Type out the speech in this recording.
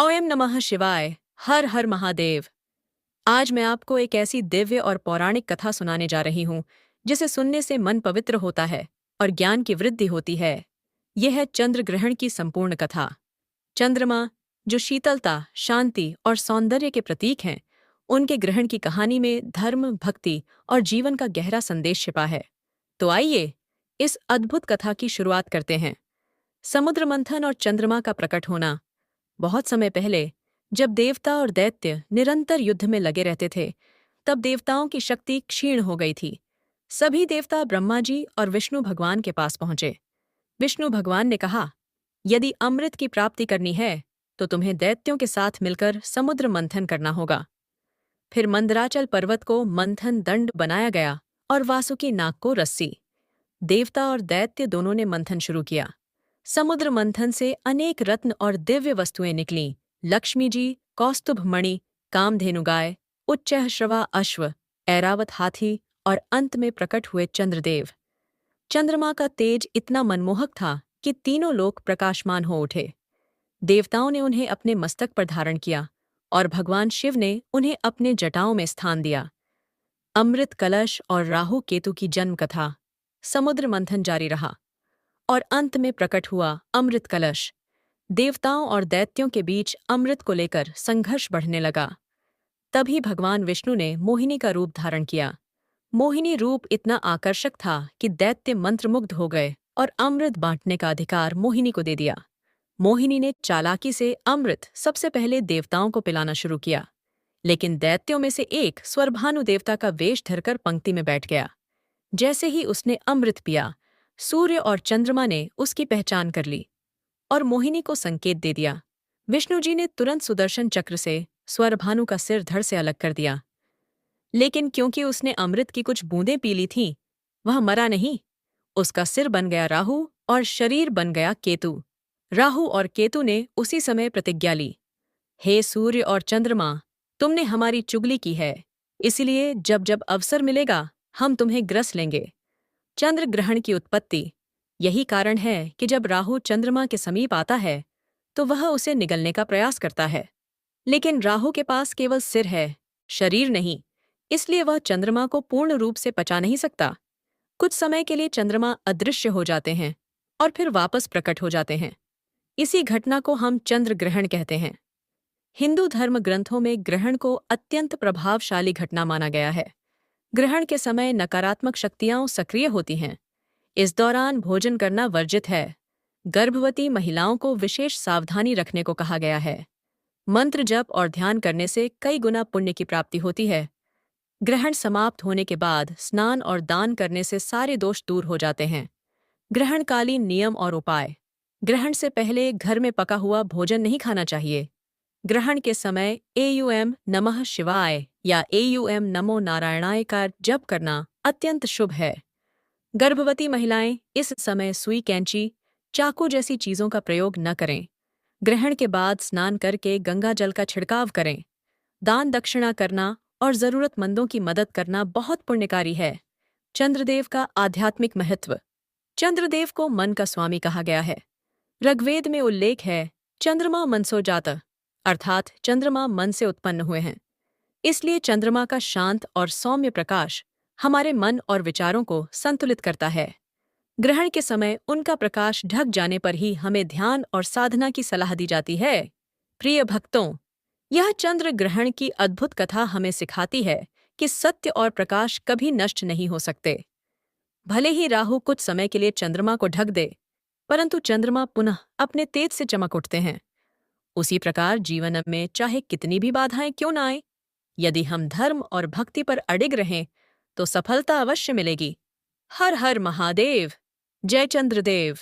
ओम नमः शिवाय। हर हर महादेव। आज मैं आपको एक ऐसी दिव्य और पौराणिक कथा सुनाने जा रही हूँ जिसे सुनने से मन पवित्र होता है और ज्ञान की वृद्धि होती है। यह है चंद्र ग्रहण की संपूर्ण कथा। चंद्रमा, जो शीतलता, शांति और सौंदर्य के प्रतीक हैं, उनके ग्रहण की कहानी में धर्म, भक्ति और जीवन का गहरा संदेश छिपा है। तो आइए इस अद्भुत कथा की शुरुआत करते हैं। समुद्र मंथन और चंद्रमा का प्रकट होना। बहुत समय पहले, जब देवता और दैत्य निरंतर युद्ध में लगे रहते थे, तब देवताओं की शक्ति क्षीण हो गई थी। सभी देवता ब्रह्मा जी और विष्णु भगवान के पास पहुंचे। विष्णु भगवान ने कहा, यदि अमृत की प्राप्ति करनी है तो तुम्हें दैत्यों के साथ मिलकर समुद्र मंथन करना होगा। फिर मंदराचल पर्वत को मंथन दंड बनाया गया और वासुकी नाग को रस्सी। देवता और दैत्य दोनों ने मंथन शुरू किया। समुद्र मंथन से अनेक रत्न और दिव्य वस्तुएं निकलीं। लक्ष्मी जी, कौस्तुभ मणि, कामधेनु गाय, उच्चैःश्रवा अश्व, ऐरावत हाथी और अंत में प्रकट हुए चंद्रदेव। चंद्रमा का तेज इतना मनमोहक था कि तीनों लोक प्रकाशमान हो उठे। देवताओं ने उन्हें अपने मस्तक पर धारण किया और भगवान शिव ने उन्हें अपने जटाओं में स्थान दिया। अमृत कलश और राहु केतु की जन्म कथा। समुद्र मंथन जारी रहा और अंत में प्रकट हुआ अमृत कलश। देवताओं और दैत्यों के बीच अमृत को लेकर संघर्ष बढ़ने लगा। तभी भगवान विष्णु ने मोहिनी का रूप धारण किया। मोहिनी रूप इतना आकर्षक था कि दैत्य मंत्रमुग्ध हो गए और अमृत बांटने का अधिकार मोहिनी को दे दिया। मोहिनी ने चालाकी से अमृत सबसे पहले देवताओं को पिलाना शुरू किया, लेकिन दैत्यों में से एक स्वरभानु देवता का वेश धरकर पंक्ति में बैठ गया। जैसे ही उसने अमृत पिया, सूर्य और चंद्रमा ने उसकी पहचान कर ली और मोहिनी को संकेत दे दिया। विष्णु जी ने तुरंत सुदर्शन चक्र से स्वरभानु का सिर धड़ से अलग कर दिया, लेकिन क्योंकि उसने अमृत की कुछ बूंदें पी ली थीं, वह मरा नहीं। उसका सिर बन गया राहु और शरीर बन गया केतु। राहु और केतु ने उसी समय प्रतिज्ञा ली, हे सूर्य और चंद्रमा, तुमने हमारी चुगली की है, इसलिए जब जब अवसर मिलेगा हम तुम्हें ग्रस लेंगे। चंद्र ग्रहण की उत्पत्ति। यही कारण है कि जब राहु चंद्रमा के समीप आता है तो वह उसे निगलने का प्रयास करता है, लेकिन राहु के पास केवल सिर है, शरीर नहीं, इसलिए वह चंद्रमा को पूर्ण रूप से पचा नहीं सकता। कुछ समय के लिए चंद्रमा अदृश्य हो जाते हैं और फिर वापस प्रकट हो जाते हैं। इसी घटना को हम चंद्र ग्रहण कहते हैं। हिंदू धर्म ग्रंथों में ग्रहण को अत्यंत प्रभावशाली घटना माना गया है। ग्रहण के समय नकारात्मक शक्तियां सक्रिय होती हैं। इस दौरान भोजन करना वर्जित है। गर्भवती महिलाओं को विशेष सावधानी रखने को कहा गया है। मंत्र जप और ध्यान करने से कई गुना पुण्य की प्राप्ति होती है। ग्रहण समाप्त होने के बाद स्नान और दान करने से सारे दोष दूर हो जाते हैं। ग्रहणकालीन नियम और उपाय। ग्रहण से पहले घर में पका हुआ भोजन नहीं खाना चाहिए। ग्रहण के समय एयूएम नमः शिवाय या एयूएम नमो नारायणाय का जप करना अत्यंत शुभ है। गर्भवती महिलाएं इस समय सुई, कैंची, चाकू जैसी चीजों का प्रयोग न करें। ग्रहण के बाद स्नान करके गंगा जल का छिड़काव करें। दान दक्षिणा करना और जरूरतमंदों की मदद करना बहुत पुण्यकारी है। चंद्रदेव का आध्यात्मिक महत्व। चंद्रदेव को मन का स्वामी कहा गया है। ऋग्वेद में उल्लेख है, चंद्रमा मनसो जात, अर्थात चंद्रमा मन से उत्पन्न हुए हैं। इसलिए चंद्रमा का शांत और सौम्य प्रकाश हमारे मन और विचारों को संतुलित करता है। ग्रहण के समय उनका प्रकाश ढक जाने पर ही हमें ध्यान और साधना की सलाह दी जाती है। प्रिय भक्तों, यह चंद्र ग्रहण की अद्भुत कथा हमें सिखाती है कि सत्य और प्रकाश कभी नष्ट नहीं हो सकते। भले ही राहु कुछ समय के लिए चंद्रमा को ढक दे, परंतु चंद्रमा पुनः अपने तेज से चमक उठते हैं। उसी प्रकार जीवन में चाहे कितनी भी बाधाएं क्यों न आए, यदि हम धर्म और भक्ति पर अडिग रहें तो सफलता अवश्य मिलेगी। हर हर महादेव। जय चंद्रदेव।